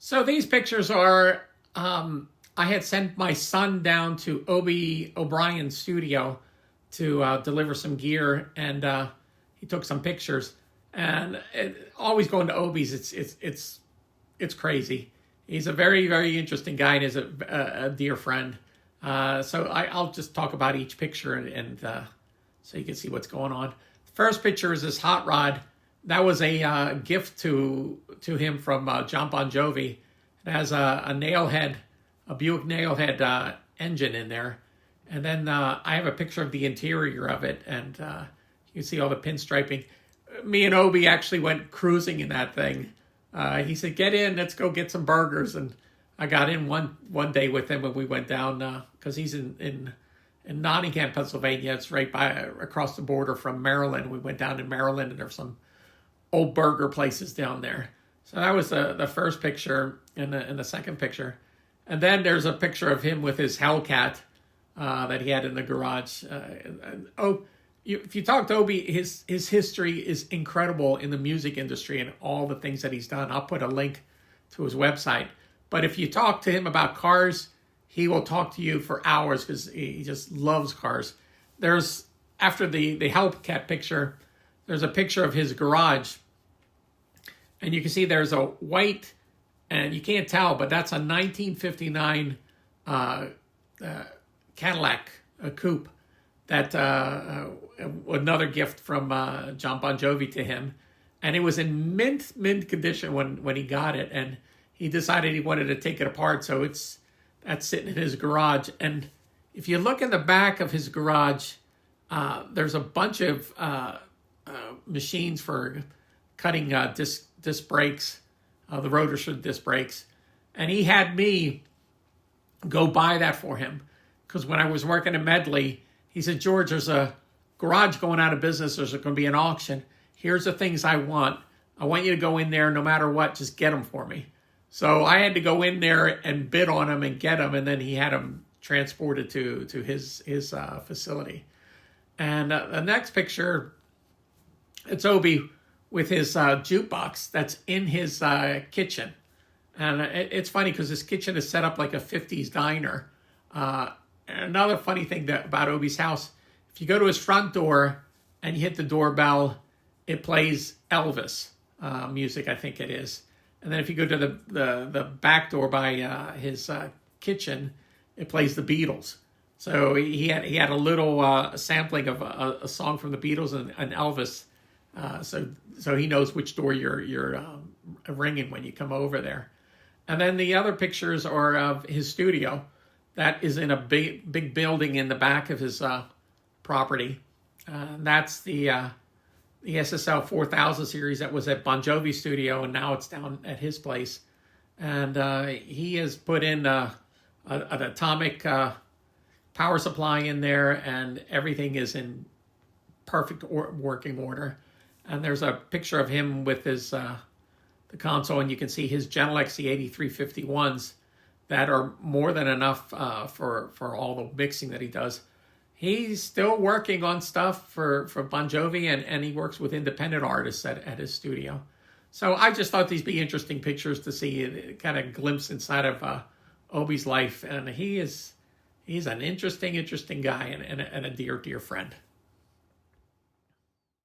So these pictures are, I had sent my son down to Obie O'Brien's studio to deliver some gear, and he took some pictures. And always going to Obie's, it's crazy. He's a very, very interesting guy, and is a dear friend. So I'll just talk about each picture, and so you can see what's going on. The first picture is this hot rod. That was a gift to him from John Bon Jovi. It has a nailhead, a Buick nailhead engine in there. And then I have a picture of the interior of it, and you can see all the pinstriping. Me and Obie actually went cruising in that thing. He said, "Get in, let's go get some burgers." And I got in one day with him, and we went down because he's in Nottingham, Pennsylvania. It's right across the border from Maryland. We went down to Maryland, and there's some old burger places down there. So that was the first picture, and the second picture. And then there's a picture of him with his Hellcat that he had in the garage. If you talk to Obie, his history is incredible in the music industry and all the things that he's done. I'll put a link to his website. But if you talk to him about cars, he will talk to you for hours because he just loves cars. There's, after the Hellcat picture, there's a picture of his garage. And you can see there's a white, and you can't tell, but that's a 1959 Cadillac coupe. That another gift from John Bon Jovi to him, and it was in mint condition when he got it, and he decided he wanted to take it apart, so that's sitting in his garage. And if you look in the back of his garage, there's a bunch of machines for cutting disc brakes, the rotors for disc brakes, and he had me go buy that for him because when I was working in Medley, he said, "George, there's a garage going out of business. There's going to be an auction. Here's the things I want. I want you to go in there no matter what. Just get them for me." So I had to go in there and bid on them and get them, and then he had them transported to his facility. And the next picture, it's Obie with his jukebox that's in his kitchen. And it's funny because his kitchen is set up like a 50s diner. Another funny thing about Obie's house, if you go to his front door and you hit the doorbell, it plays Elvis music, I think it is. And then if you go to the back door by his kitchen, it plays the Beatles. So he had a little sampling of a song from the Beatles and Elvis. So he knows which door you're ringing when you come over there. And then the other pictures are of his studio. That is in a big building in the back of his property. That's the SSL 4000 series that was at Bon Jovi's studio, and now it's down at his place. And he has put in an atomic power supply in there, and everything is in perfect working order. And there's a picture of him with his the console, and you can see his Genelex, the 8351s. That are more than enough for all the mixing that he does. He's still working on stuff for Bon Jovi, and he works with independent artists at his studio. So I just thought these be interesting pictures to see a kind of glimpse inside of Obie's life. And he's an interesting guy and a dear friend.